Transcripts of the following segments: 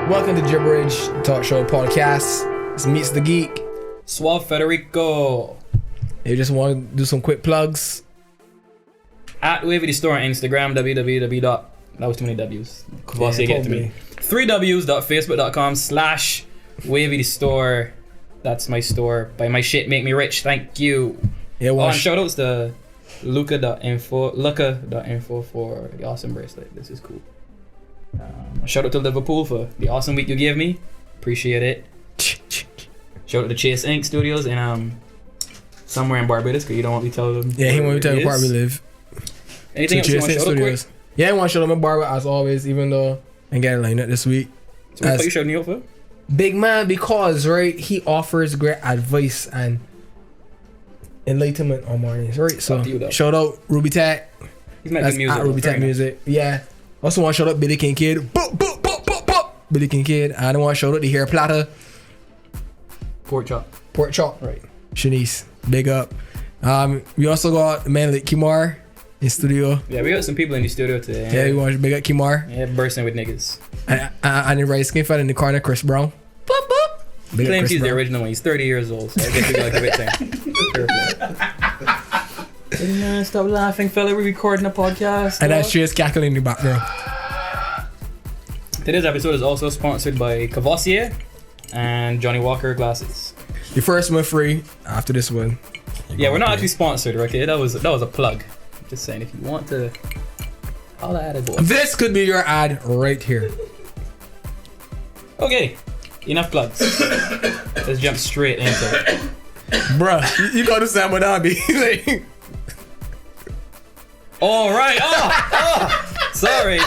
Welcome to Jibberage Talk Show Podcast. This meets the geek. Suave Federico. You just want to do some quick plugs. At Wavy the Store on Instagram, www. That was too many W's. Kavasi, Yeah, get to me. 3Ws.facebook.com/Wavy the Store. That's my store. Buy my shit, make me rich. Thank you. Yeah, and shout outs to Luca.info for the awesome bracelet. This is cool. Shout out to Liverpool for the awesome week you gave me. Appreciate it. Shout out to Chase Inc. Studios in somewhere in Barbados, because you don't want me to tell them. Yeah, he want me to tell you where we live. Anything else you want to shout out quick? Yeah, I want to shout out my barber as always, even though I got a lineup this week. So what you showed me out for? Big man, because right, he offers great advice and enlightenment on mornings, right? So shout out Ruby Tech. He's making music. At Ruby Tech Music. Yeah. Also want to shout out Billy Kincaid. Billy Kincaid. I don't want to shout out the hair platter. Pork chop. Right. Shanice. Big up. We also got the man like Kimar in studio. Yeah, we got some people in the studio today. Yeah, we want to big up Kimar. Yeah, bursting with niggas. And the right skin fella in the corner, Chris Brown. Boop, boop. He claims he's the original one. He's 30 years old, so I guess we got a bit thing. Stop laughing, fella. We're recording a podcast. And that's just cackling in the background. Today's episode is also sponsored by Cavassier and Johnny Walker Glasses. Your first one free. After this one. Yeah, we're not actually sponsored, okay? That was a plug. Just saying, if you want to, holla at it, boy. This could be your ad right here. Okay, enough plugs. Let's jump straight into it. Bruh, you got to Sam Wadabi. All right. Oh, sorry.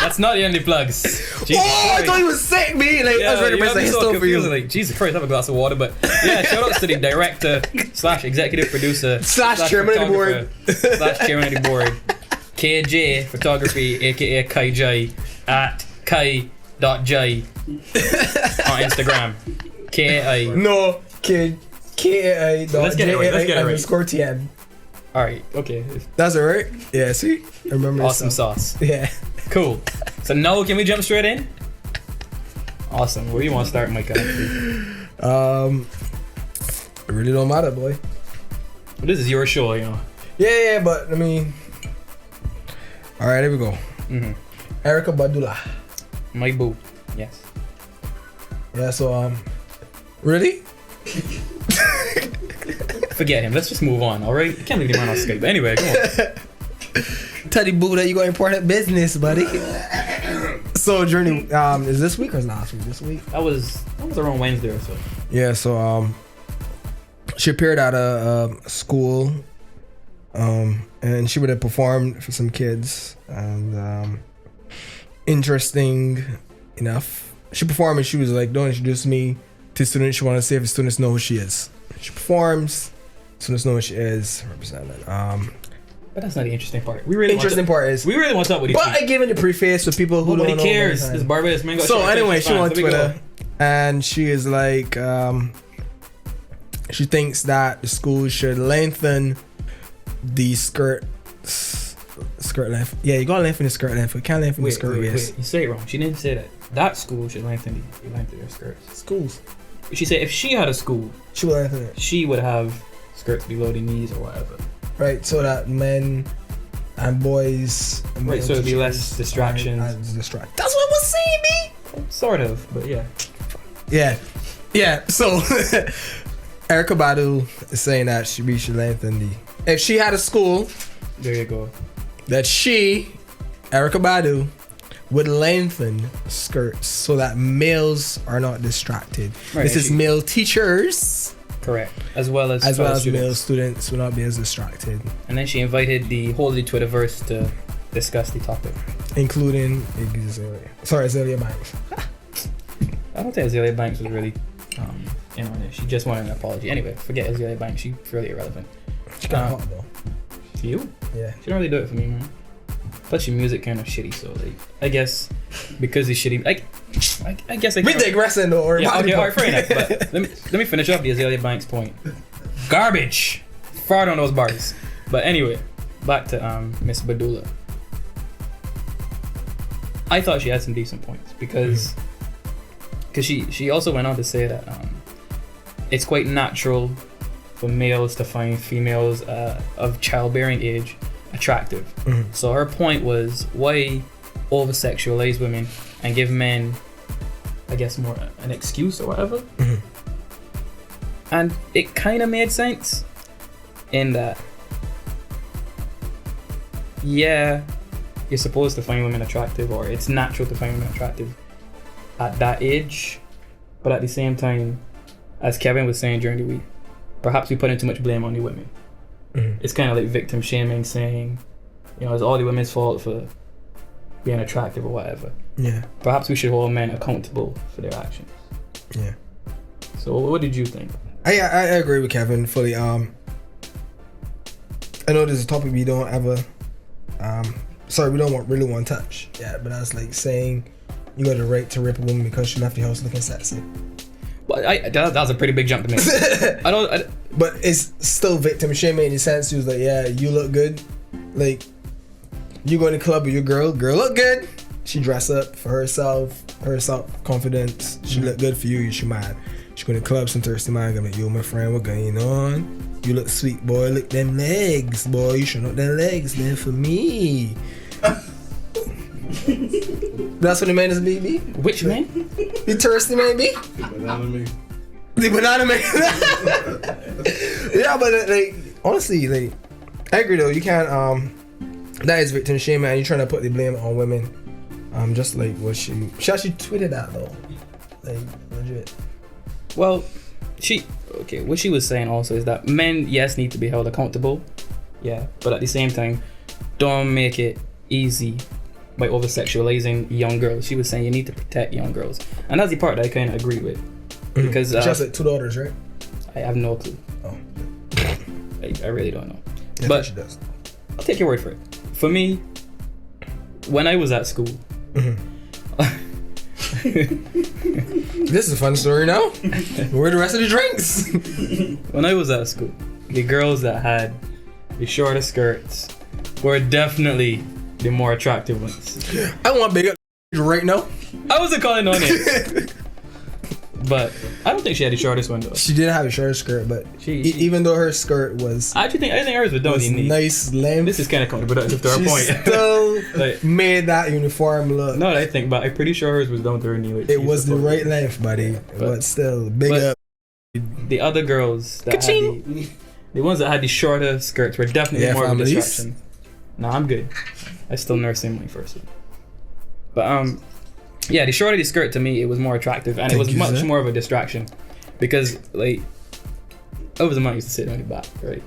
That's not the only plugs. Jesus I thought he was sick, me. Like, I was ready to press his stuff for you. Like, Jesus Christ, have a glass of water. But yeah, shout outs to the director / executive produder / chairman of the board / chairman of the board, KJ Photography, aka Kai J at kai.j on Instagram. KAI. No, KAI. Let's get it right. _TM. Alright, okay. That's alright. Yeah, see? I remember awesome sauce. Yeah. Cool. So now can we jump straight in? Awesome. Where do you want to start, Mike? It really don't matter, boy. Well, this is your show, you know. Yeah, but I mean, alright, here we go. Erykah Badula. My boo. Yes. Yeah, so really? Forget him. Let's just move on, alright? You can't leave him on Skype. But anyway, come on. Teddy Boo, that you got important business, buddy. So Journey, is this week or last week? This week? That was around Wednesday or so. Yeah, so she appeared at a school, and she would have performed for some kids, and interesting enough, she performed and she was like, "Don't introduce me to students." She wanted to see if the students know who she is. She performs, students know who she is, represented. But that's not the interesting part. We really want to talk with these people. But I give it a preface for people who don't know. Nobody cares. This Barbados man got so anyway, she went on Twitter and she is like, she thinks that the school should lengthen the skirt length. Yeah, you gotta lengthen the skirt length. You can't lengthen the skirt waist. Wait, you say it wrong. She didn't say that. That school should lengthen their skirts. Schools. She said if she had a school, she would lengthen it. She would have skirts below the knees or whatever. Right, so that men and boys. And right, so it'd be less distractions. That's what I was saying, me. Sort of, but yeah. Yeah. So Erykah Badu is saying that we should lengthen the. If she had a school, there you go. That Erykah Badu, would lengthen skirts so that males are not distracted. Right, this is male teachers. Correct. As well as male students will not be as distracted. And then she invited the whole of the Twitterverse to discuss the topic. Including Azealia Banks. I don't think Azealia Banks was really in on it. She just wanted an apology. Anyway, forget Azealia Banks. She's fairly irrelevant. She got hot though. To you? Yeah. She don't really do it for me, man. Plus your music kind of shitty, so like I guess because it's shitty, I guess I. We digressing though. Yeah, okay, alright, fair enough. But let me finish up the Azealia Banks point. Garbage. Fart on those bars. But anyway, back to Miss Badula. I thought she had some decent points because because she also went on to say that it's quite natural for males to find females of childbearing age attractive. Mm-hmm. So her point was, why over-sexualize women and give men, I guess, more an excuse or whatever. Mm-hmm. And it kind of made sense in that, yeah, you're supposed to find women attractive, or it's natural to find women attractive at that age, but at the same time, as Kevin was saying during the week, perhaps we put in too much blame on the women. Mm-hmm. It's kind of like victim shaming, saying, you know, it's all the women's fault for being attractive or whatever. Yeah. Perhaps we should hold men accountable for their actions. Yeah. So what did you think? I agree with Kevin fully. I know this is a topic we don't ever we don't really want to touch. Yeah, but that's like saying you got the right to rape a woman because she left the house looking sexy. Well, that was a pretty big jump to make. But it's still victim shaming in the sense. She was like, yeah, you look good. Like, you go in the club with your girl look good. She dress up for herself confidence. She look good for you. She mad. She go in the club some Thursday man. I'm like, yo, my friend, what going on? You look sweet, boy. Look them legs, boy. You should look them legs, man, for me. That's what the man is, baby. Which man? The thirsty man, be? The banana man. Yeah, but like, honestly, like, I agree though. You can't. That is victim shaming, and you're trying to put the blame on women. Just like what she actually tweeted that though, like legit. Well, what she was saying also is that men, yes, need to be held accountable, yeah, but at the same time, don't make it easy by over-sexualizing young girls. She was saying you need to protect young girls, and that's the part that I kind of agree with, because she has like 2 daughters, right? I have no clue. Oh, I really don't know. yeah, but she does. I'll take your word for it. For me, when I was at school. This is a fun story now. Where are the rest of the drinks? When I was at school, the girls that had the shorter skirts were definitely the more attractive ones. I want big up right now. I wasn't calling on it, but I don't think she had the shortest one though. She did have a shorter skirt, but even though her skirt was, I think hers was down the knee. Nice length. This is kind of counterproductive to our point. Still like, made that uniform look. No, I think, but I'm pretty sure hers was down to her knee. Like, it was the right length, buddy. But still, big up. The other girls that had the ones that had the shorter skirts were definitely more of a distraction. No, I'm good. I still nursing my first one. But yeah, the shorter the skirt to me, it was more attractive, and it was much more of a distraction, because like I was a man used to sit on the back, right?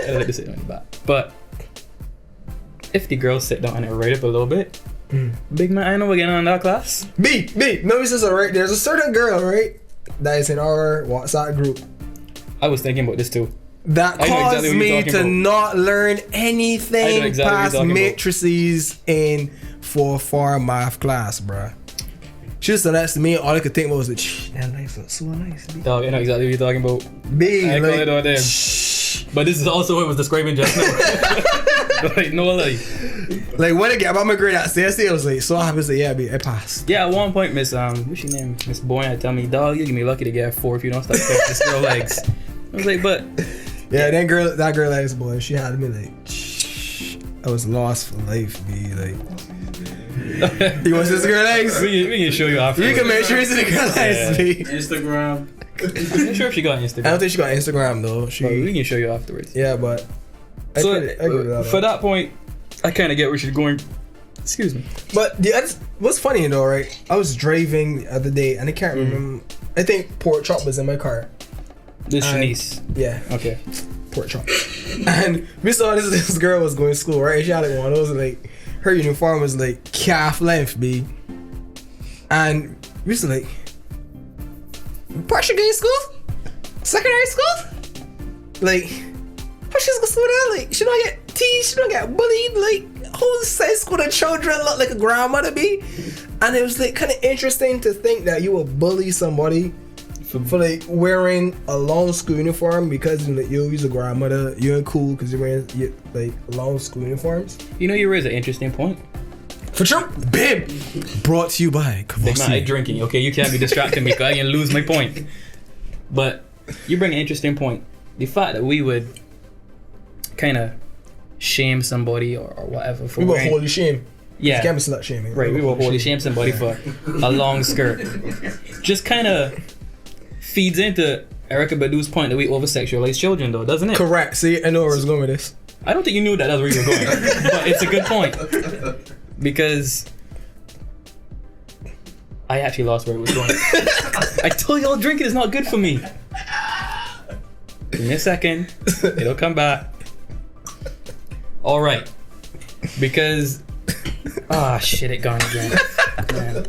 I like to sit on the back, but if the girls sit down and they right up a little bit, big man, I know we're getting on that class. B. No, this is alright. There's a certain girl, right, that is in our WhatsApp group. I was thinking about this too. That caused me to not learn anything past matrices in 4 math class, bruh. She just said that to me, all I could think about was that life looks so nice. Dog, I know exactly what you're talking about. Big, I call it on them. But this is also what I was describing just now. Like, no lie. Like, when I get about my grade at CSC, I was like, so happy to say, yeah, I passed. Yeah, at one point, what's your name? Miss Boyne, tell me, dog, you're gonna be lucky to get a 4 if you don't start touching this girl legs. I was like, but... Yeah, that girl legs, boy, she had me like, I was lost for life, B. Like, you want to see this girl legs? We can show you after. You can make sure you see the girl legs, B. Instagram. I'm not sure if she got Instagram. I don't think she got Instagram though. We can show you afterwards. Yeah, but for that point, I kind of get where she's going. Excuse me. But what's funny though, right? I was driving the other day and I can't remember. I think pork chop was in my car. This Shanice. Yeah. Okay. Pork chop. And we saw this girl was going to school, right? She had like one of those, like, her uniform was like calf length, B. And we was like, Portuguese school? Secondary school? Like, how she's going to school now? Like, she don't get teased, she don't get bullied. Like, whole school of children look like a grandmother, B. And it was like kind of interesting to think that you would bully somebody for like wearing a long school uniform because like, you're a grandmother, you're cool because you're wearing like long school uniforms. You know, you raise an interesting point. For sure, babe. Brought to you by Big man, I Kavasi. drinking. Okay, you can't be distracting me because I can lose my point. But you bring an interesting point. The fact that we would kind of shame somebody or whatever for We were wearing, holy shame. yeah, Can't be slut shaming. right. We will holy shame somebody for a long skirt. Just kind of feeds into Erica Badu's point that we over sexualize children, though, doesn't it? Correct. See, I know where I was going with this. I don't think you knew that that's where you were going, but it's a good point because I actually lost where it was going. I told y'all drinking is not good for me. Give me a second, it'll come back. All right, because shit, it gone again. Man.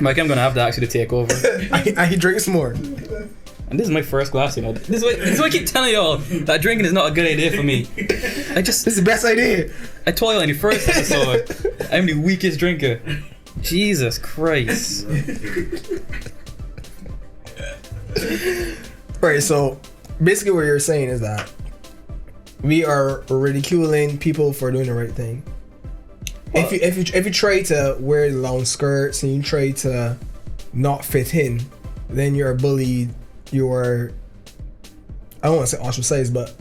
Mike, I'm gonna have to actually take over. I drink some more. And this is my first glass, you know. This is why I keep telling y'all that drinking is not a good idea for me. This is the best idea. I told y'all in the first episode, I'm the weakest drinker. Jesus Christ. Right, so basically what you're saying is that we are ridiculing people for doing the right thing. Well, If you try to wear long skirts and you try to not fit in, then you're bullied. You're, I don't want to say ostracized, but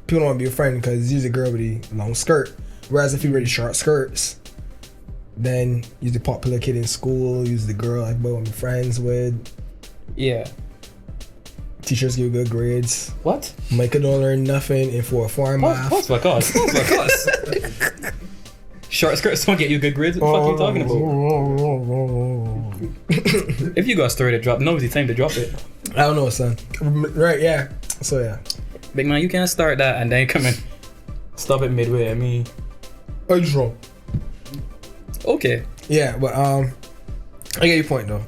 people don't want to be your friend because you're a girl with a long skirt. Whereas if you wear the short skirts, then you're the popular kid in school. You're the girl like boy want to be friends with. yeah. Teachers give you good grades. What? Micah don't learn nothing in for math. What's my cause? What's my cause? Short skirts don't get you good grades. What the fuck are you talking about? If you got a story to drop, now's the time to drop it. I don't know, son. Right, yeah. So yeah. Big man, you can't start that and then come and stop it midway. I mean, Oh, you wrong. okay. Yeah, but I get your point though.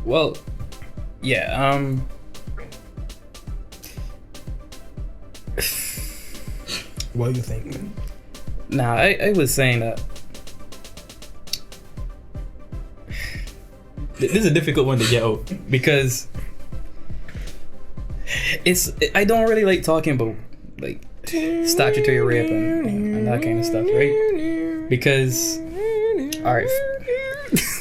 Well, yeah. What do you think? Nah, I was saying that this is a difficult one to get out because I don't really like talking about like statutory rape and that kind of stuff, right? Because alright,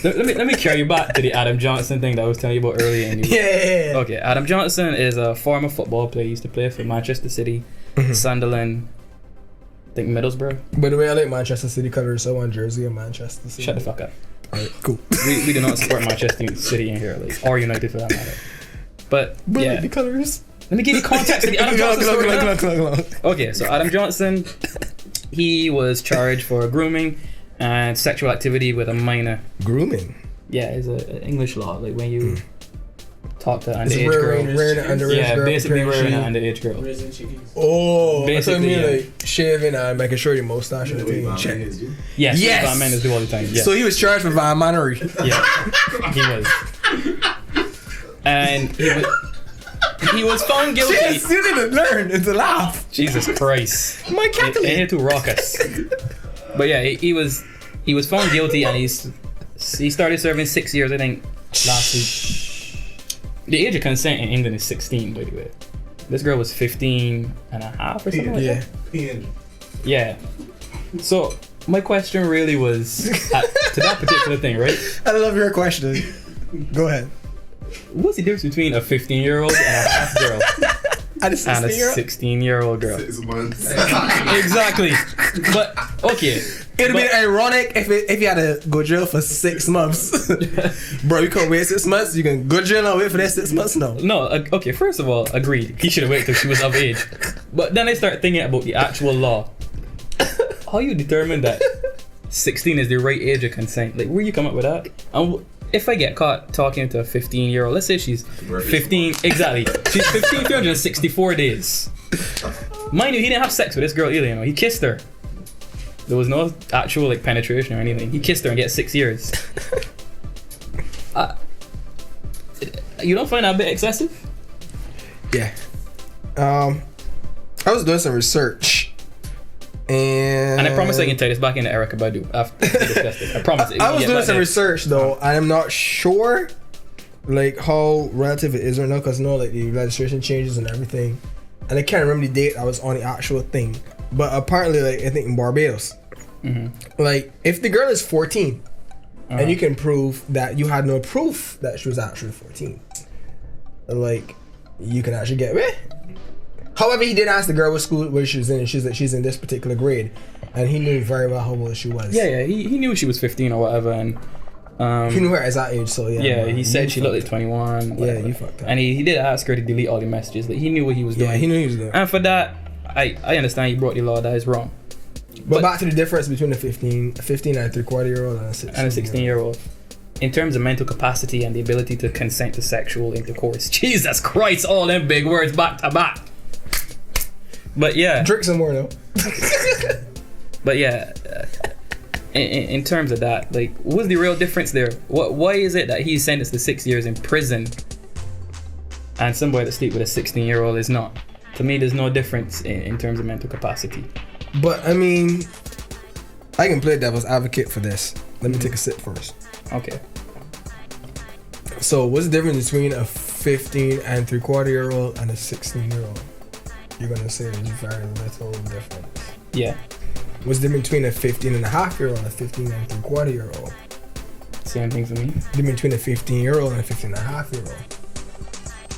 let me carry you back to the Adam Johnson thing that I was telling you about earlier. Yeah. Okay, Adam Johnson is a former football player. He used to play for Manchester City, Sunderland, I think Middlesbrough. By the way, I like Manchester City colors. I want jersey of Manchester City. Shut the fuck up. Alright, cool. We do not support Manchester City in here, like, or United for that matter. But yeah, the colors. let me give you context of the Adam Johnson story. Come on. Okay, so Adam Johnson, he was charged for grooming and sexual activity with a minor. Grooming. Yeah, it's an English law, like when you talk to It's underage girls. rearing an underage Yeah, girl. basically preparing rearing she- an underage girl. Raising chickies. Oh, Basically, basically, yeah. like shaving and making sure your mustache and everything in check. Yes, Yes! Van Men do all the time. Yeah. So he was charged for vile mannery. Yeah, he was. And he was found guilty. Yes, you didn't learn. It's a laugh. Jesus Christ. My They Catholic. here to rock us. But yeah, he was found guilty and he started serving 6 years, I think, last week. The age of consent in England is 16, by the way. This girl was 15 and a half or something like Yeah. that. Yeah. So my question really was to that particular thing, right? I love your question. Go ahead. What's the difference between a 15-year-old and a half girl And a and a 16-year-old? 16-year-old girl? 6 months. Exactly. But okay. It'd be ironic if you had to go jail for 6 months. Bro, you can't wait 6 months. You can go jail and wait for that 6 months? No. No, okay, first of all, agreed. He should have waited till she was of age. But then I start thinking about the actual law. How you determine that 16 is the right age of consent? Like, where you come up with that? And if I get caught talking to a 15-year-old, let's say she's 15, exactly. She's 15, 364 days. Mind you, he didn't have sex with this girl either, you know. He kissed her. There was no actual like penetration or anything. He kissed her and get 6 years. You don't find that a bit excessive? Yeah. I was doing some research. And I promise I can tie this back into Erica Badu after we discuss this. I promise. I was doing some research though. I am not sure like how relative it is right now because like the legislation changes and everything. And I can't remember the date I was on the actual thing. But apparently, like, I think in Barbados, like, if the girl is 14, and you can prove that you had no proof that she was actually 14, like, you can actually get away. However, he did ask the girl what school where she was in, and she's in this particular grade, and he knew very well how old she was. Yeah, he knew she was 15 or whatever, and he knew her as that age, so yeah. Yeah, he said she looked like 21. Whatever. Yeah, you fucked up. And he did ask her to delete all the messages. Like, he knew what he was doing. Yeah, he knew he was doing. And for that, I understand he brought the law. That is wrong. But back to the difference between a 15 and 3/4-year-old and a 16-year-old. In terms of mental capacity and the ability to consent to sexual intercourse. Jesus Christ, all them big words back to back. But yeah. Drink some more though. But yeah, in terms of that, like, what's the real difference there? Why is it that he's sentenced to 6 years in prison and somebody that sleep with a 16-year-old is not? To me, there's no difference in terms of mental capacity. But I mean, I can play devil's advocate for this. Let me take a sip first. Okay. So what's the difference between a 15 and 3/4-year-old and a 16-year-old? You're gonna say there's very little difference. Yeah. What's the difference between a 15-and-a-half-year-old and a 15 and 3/4-year-old? Same thing for me. The difference between a 15-year-old and a 15-and-a-half-year-old.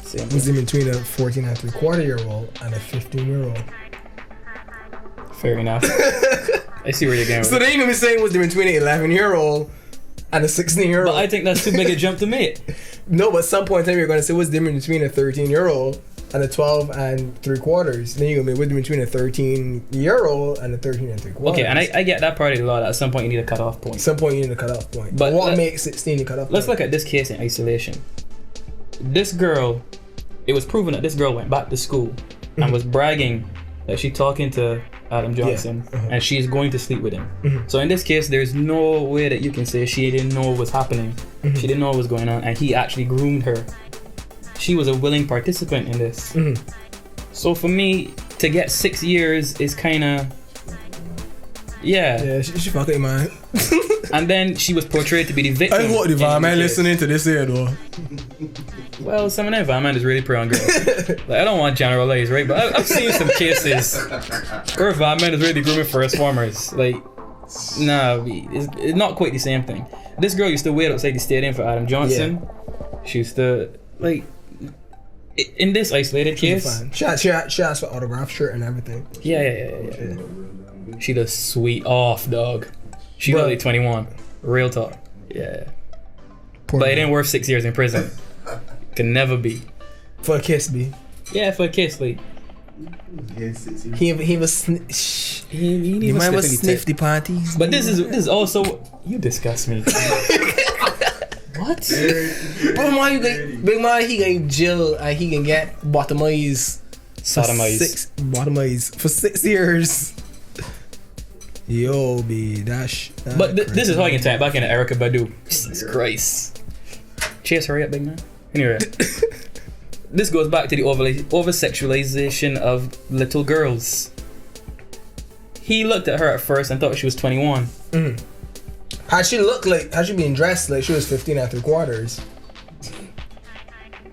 Same What's the thing. difference between a 14 and 3/4-year-old and a 15-year-old? Fair enough. I see where you're going with So it. they ain't gonna be saying what's the difference between an 11-year-old and a 16-year-old. But I think that's too big a jump to make. No, but at some point in time you're gonna say what's the difference between a 13-year-old and a 12 and 3/4. Then you're gonna be what's the difference between a 13-year-old and a 13 and 3/4. Okay, and I get that part of the law that at some point you need a cut-off point. At some point you need a cut-off point. But But what makes 16 the cut-off Let's point? look at this case in isolation. This girl, it was proven that this girl went back to school and was bragging that she's talking to Adam Johnson and she's going to sleep with him. So in this case, there's no way that you can say she didn't know what was happening. She didn't know what was going on, and he actually groomed her. She was a willing participant in this. So for me, to get 6 years is kind of... Yeah, she fucking man. And then she was portrayed to be the victim. I hope the in man case. listening to this here though. Well, some of the environment is really prey on girls. Like, I don't want to generalize, right? But I've seen some cases where environment is really grooming first formers. Like, nah, it's not quite the same thing. This girl used to wait outside the stadium for Adam Johnson. She used to, like, in this isolated case. She asked for autograph shirt and everything. Yeah. She does sweet off, dog. She Bro. was like 21. Real talk. Yeah. But it ain't worth 6 years in prison. Can never be. For a kiss, B. Yeah, for a kiss, like. He was He man was sniffing the sniff tip. the panties. But this is also, you disgust me. What? Bro, man, you get big man. He can jail and he can get bottomized. Sodomized. Bottomized for 6 years. Yo, B, that's. But this is how I can tie it back into Erica Badu. Jesus Christ. Chase, hurry up, big man. Anyway, this goes back to the over-sexualization of little girls. He looked at her at first and thought she was 21. Had she been dressed like she was 15 and 3/4?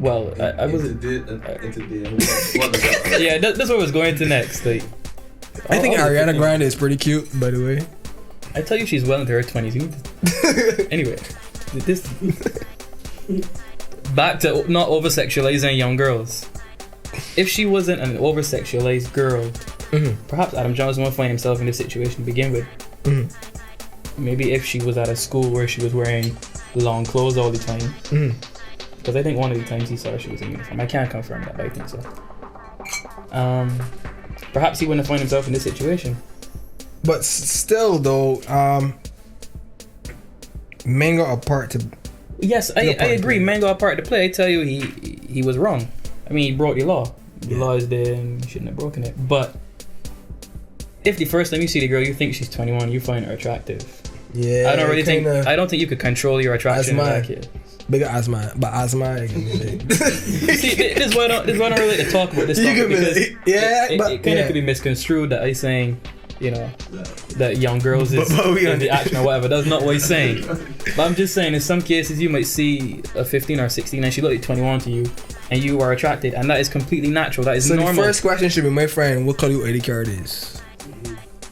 Well, I was. Yeah, that's where I was going to next. Like, I think Ariana Grande is pretty cute, by the way. I tell you, she's well into her 20s. Anyway, this back to not over-sexualizing young girls. If she wasn't an over-sexualized girl, perhaps Adam Johnson won't find himself in this situation to begin with. Maybe if she was at a school where she was wearing long clothes all the time. Because I think one of the times he saw her, she was in uniform. I can't confirm that, but I think so. Perhaps he wouldn't have found himself in this situation. But still, though, men got a part to. Yes, I agree. Men got a part to play. I tell you, he was wrong. I mean, he broke the law. The law is there, and he shouldn't have broken it. But if the first time you see the girl, you think she's 21, you find her attractive. Yeah, I don't think you could control your attraction to that kid. Bigger asthma, but asthma. See, this is why I don't really like to talk about this topic, because it kind of could be misconstrued that I'm saying, you know, that young girls is in the action or whatever. That's not what he's saying. But I'm just saying, in some cases, you might see a 15 or 16 and she looks like 21 to you, and you are attracted, and that is completely natural. That is normal. The first question should be, my friend, what color your ID card is?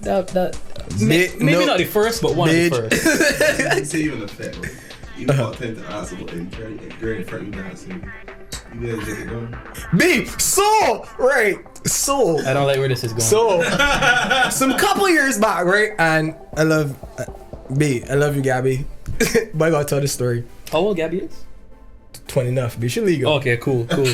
Maybe not the first, but one of the first. You say you're in effect, right? You walked into the hospital and girl in front of you dancing. You guys get it done? B, so, right, so. I don't like where this is going. So, some couple years back, right? And I love, B, I love you, Gabby. But I gotta tell this story. How old Gabby is? 20 enough, B, she legal. Okay, cool. No,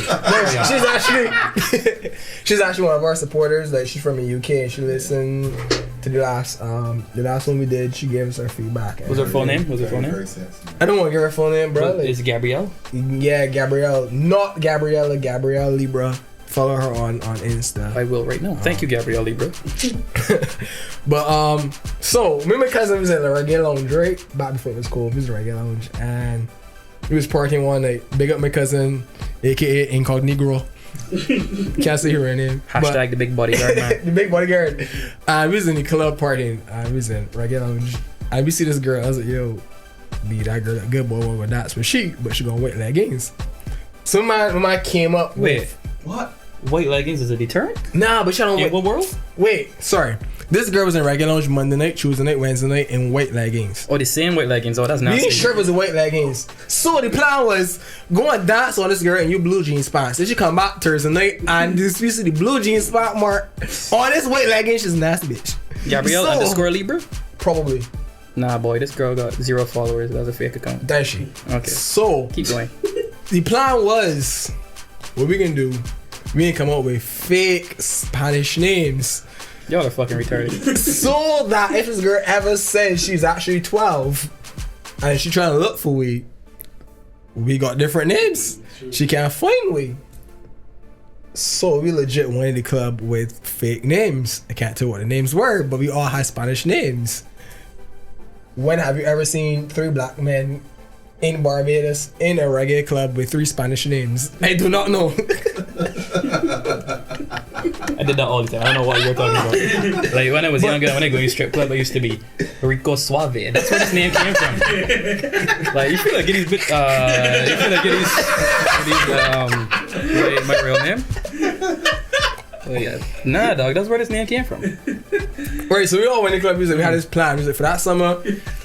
she's actually one of our supporters. Like, she's from the UK and she listened to the last one we did. She gave us her feedback. What's her full name? Very sexy. I don't want to give her full name, bro. Like, Is it Gabrielle? yeah, Gabrielle. Not Gabriella, Gabrielle Libra. Follow her on Insta. I will right now. Thank you, Gabrielle Libra. But so me and my cousin was in the reggae lounge, right? Back before it was cool. We was in the reggae lounge and we was partying one night. Big up my cousin, aka Incognito. Can't say her name. Hashtag the big bodyguard man. The big bodyguard. And we was in the club partying. And we was in reggae lounge. And we see this girl. I was like, yo, be that girl, that good boy, what that's what she, but she gonna white leggings. So my came up. Wait, What? white leggings is a deterrent? Nah, but she don't. In what world? Wait, sorry. This girl was in regular lounge Monday night, Tuesday night, Wednesday night in white leggings. Oh, the same white leggings. Oh, that's Me nasty. and Shirt was in white leggings. So the plan was go and dance on this girl in your blue jeans pants. Then she come back Thursday night and this piece of the blue jeans spot mark on this white leggings. She's a nasty bitch. Gabrielle underscore Libra? Probably. Nah, boy, this girl got 0 followers. That was a fake account. Does she? Okay. So Keep going. the plan was what we can do. We can come up with fake Spanish names. Y'all are fucking retarded. So that if this girl ever says she's actually 12 and she trying to look for we got different names. She can't find we. So we legit went in the club with fake names. I can't tell what the names were, but we all had Spanish names. When have you ever seen 3 black men in Barbados in a reggae club with 3 Spanish names? I do not know. I did that all the time. I don't know what you're talking about. Like when I was younger, when I go to strip club, I used to be Rico Suave. That's where this name came from. Like you feel like these bit. You feel like these. My real name. Oh yeah. Nah, dog. That's where this name came from. Right, so we all went to club music. We had this plan. We was like, for that summer,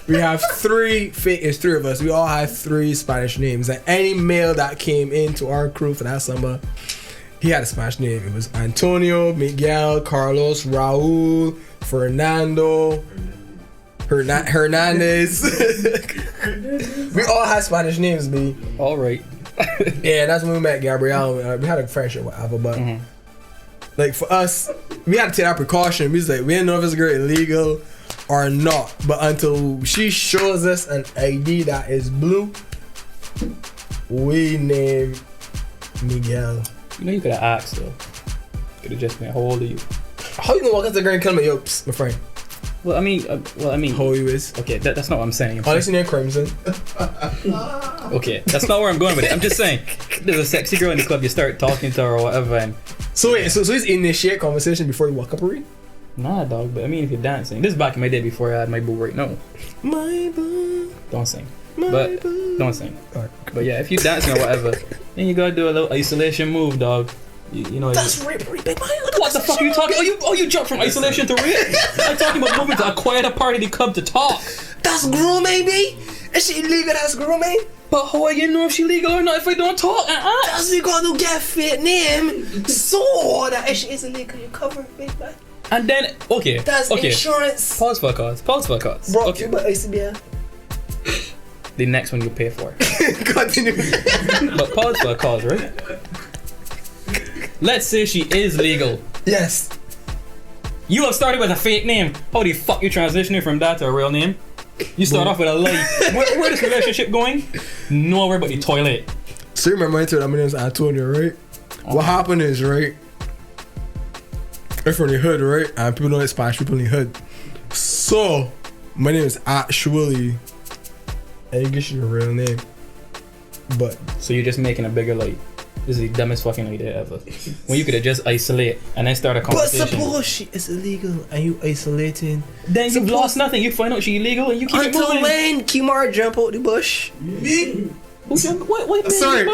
we have 3 fake. It's 3 of us. We all had 3 Spanish names. And any male that came into our crew for that summer, he had a Spanish name. It was Antonio, Miguel, Carlos, Raul, Fernando, Hernandez. We all had Spanish names, B. All right. Yeah, that's when we met Gabrielle. We had a friendship with Ava, but like for us, we had to take our precaution. We was like, we didn't know if it's girl illegal or not. But until she shows us an ID that is blue, we named Miguel. You know you could have asked though. Could have just been, how old are you? How you gonna walk up to the girl and kill me? Yo, psst, my friend. Well, I mean, How old you is? okay, that's not what I'm saying. Oh, listen here, Crimson. Okay, that's not where I'm going with it. I'm just saying, there's a sexy girl in the club, you start talking to her or whatever, and So wait, so he's initiate conversation before you walk up, Reed? nah, dog. But I mean, if you're dancing, this is back in my day before I had my boo right now. My boo. Don't sing, My but boo. don't sing. Alright. But yeah, if you dancing or whatever, then you gotta do a little isolation move, dog. You know. That's rape, big man. What the fuck are you talking? Oh, you jumped from isolation to rape? I'm talking about moving to a quieter part of the club to talk. That's grooming, baby. Is she illegal? That's grooming. But how I know if she legal or not if I don't talk? That's you gotta get a fake name. So that if she is illegal, you cover it, big man. And then That's okay. insurance. Pause for a cause. Bro, Okay. but ICBL. The next one you pay for. Continue. But pause for a cause, right? Let's say she is legal. Yes. You have started with a fake name. How the fuck you transitioning from that to a real name? You start off with a lie. Where this relationship going? Nowhere but the toilet. So you remember I told my name's Antonio, right? What happened is, right? I'm from the hood, right? And people know it's Spanish people in the hood. So my name is actually, and you get your real name, but So you're just making a bigger lie. This is the dumbest fucking idea ever. When you could have just isolate and then start a conversation. suppose she is illegal and you isolating. Then you've lost nothing. You find out she illegal and you keep it Until moving. when Kimar jump out the bush? Me? Who jump? What man Sorry. in the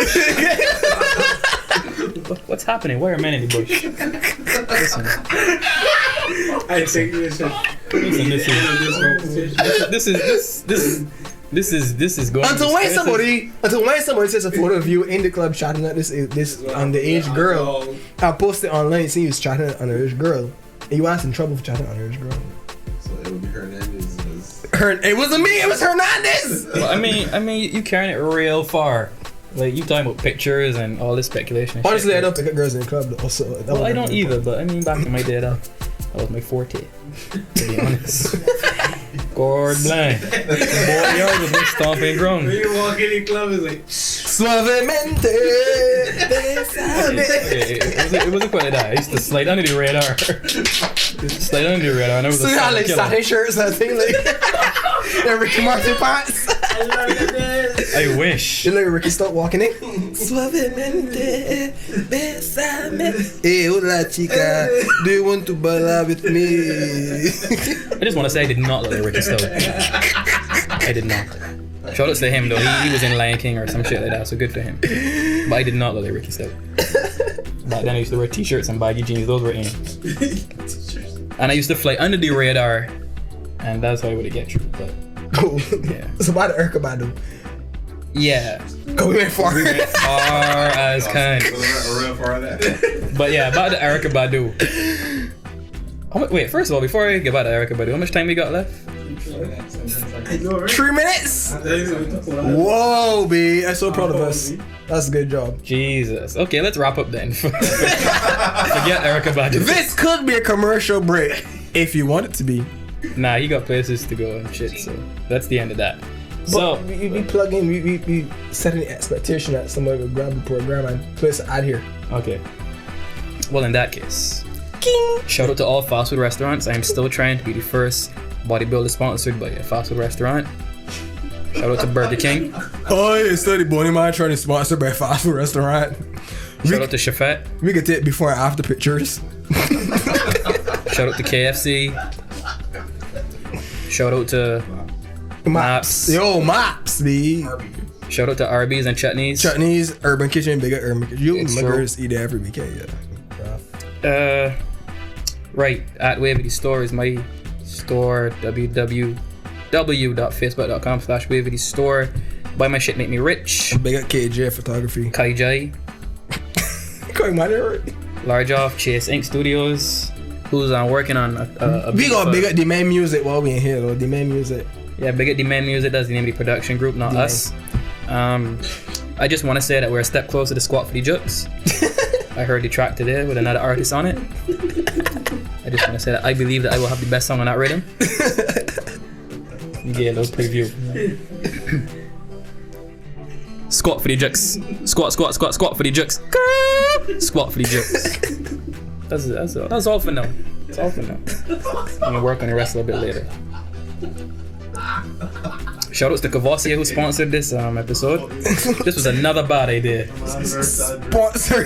bush? What's happening? Why are men in the bush? Listen. I think you should. Listen, this is going. Until when somebody takes a photo of you in the club chatting at this underage girl, I post it online, see you chatting at an underage girl, and you ask in trouble for chatting at an underage girl. So it would be Hernandez. It wasn't me. It was Hernandez. Well, I mean, you carrying it real far. Like you talking about pictures and all this speculation. And Honestly, shit. I don't pick up girls in the club. Also, Well, I don't either. But I mean, back in my day, that was my forte. To be honest. God blind. Boy, yours was like stomping ground. When you walk in the club, it's like Suavemente. It wasn't quite like that. I used to slide under the radar. And there was So a you had like killer. satin shirts and that thing like Ricky Martin pants. I wish. You look at Ricky start walking in. Suavemente, besame. Hey, hola chica, do you want to bala with me? I just want to say I did not look like Ricky Stowe. I did not. Shout outs to him though. He was in Lion King or some shit like that, so good for him. But I did not look like Ricky Stowe. Back then I used to wear t-shirts and baggy jeans. Those were in. And I used to fly under the radar, and that's how I would get through. But Cool. yeah, It's about the Erka Badu. yeah. Go we went far. Far as can. Real far of that. But yeah, about the Erykah Badu. Wait, first of all, before I get about the Erykah Badu, how much time we got left? 3 minutes. Whoa, B! I'm so proud of us. That's a good job. Jesus. Okay, let's wrap up then. Forget Erykah Badu. This could be a commercial break if you want it to be. Nah, he got places to go and shit, so that's the end of that. So, But we plug in, we set an expectation that somebody will grab the program and place an ad here. okay. Well, in that case, shout out to all fast food restaurants. I am still trying to be the first bodybuilder sponsored by a fast food restaurant. Shout out to Burger King. Oh, yeah, study Bonnie Man trying to sponsor by a fast food restaurant. Shout out to Chefette. We could take before and after pictures. Shout out to KFC. Shout out to Maps. Yo, Maps, B. Shout out to Arby's and Chutneys. Chutneys, Urban Kitchen, bigger Urban Kitchen. You It's muggers eat every weekend, yeah. Right, at Wavity Store is my store, www.facebook.com/Wavity Store. Buy my shit, make me rich. Big up KJ Photography. Kai Jai, Going my name. Large Off, Chase Ink Studios, who's working on a We got big up Demand Music while we in here, though. Demand Music. Yeah, Big Up Demand Music, that's the name of the production group, not us. I just want to say that we're a step closer to Squat for the Jokes. I heard the track today with another artist on it. I just want to say that I believe that I will have the best song on that rhythm. Yeah, little preview. Squat for the Jokes. Squat for the Jokes. Squat for the Jokes. That's all for now. That's all for now. I'm gonna work on the rest a little bit later. Shoutouts to Cavassier who sponsored this episode. This was another bad idea. Sponsor.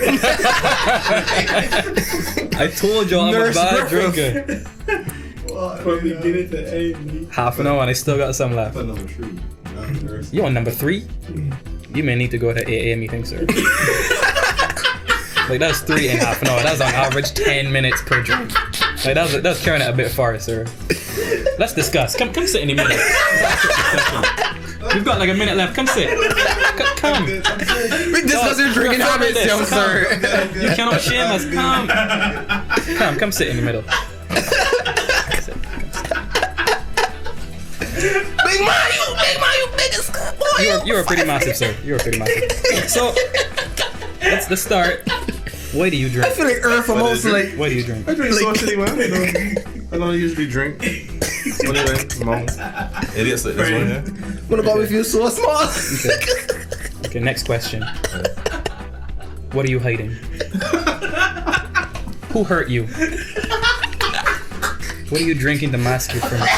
I told y'all I'm a Nurse bad Griffith. drinker. from beginning to end. Half an hour and I still got some left. Put number 3. You on number 3? You may need to go to AA meeting, sir. Like that's 3 in half an hour. That's on average 10 minutes per drink. Like that's carrying it a bit far, sir. Let's discuss. Come sit in the middle. We've got like a minute left. Come sit. Come. We discuss your drinking habits, young sir. You cannot shame us. Come sit in the middle. Big man, you big as boy. You're pretty massive, sir. You're pretty massive. So let's start. Why do you drink? I feel like Earth almost like. Why do you drink? I drink socially, man. I don't usually drink. Anyway, come on. Idiots like this one, yeah? Wanna go with you so small? Okay, next question. What are you hiding? Who hurt you? What are you drinking to mask your friends?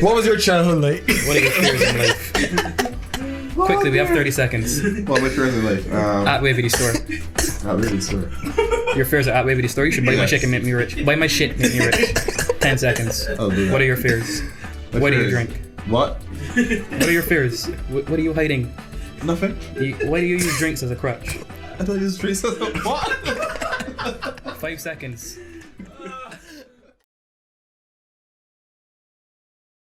What was your childhood like? What are your fears in life? Quickly, we have 30 seconds. What my fears in life? At Wavity Store. Not really, sir. Your fears are at Wavity Store. You should buy my shit and make me rich. Buy my shit, make me rich. 10 seconds. I'll do that. What are your fears? My What do you fears. drink? What? What are your fears? What are you hiding? Nothing. Why do you use drinks as a crutch? I don't use drinks as a what? 5 seconds. Ah.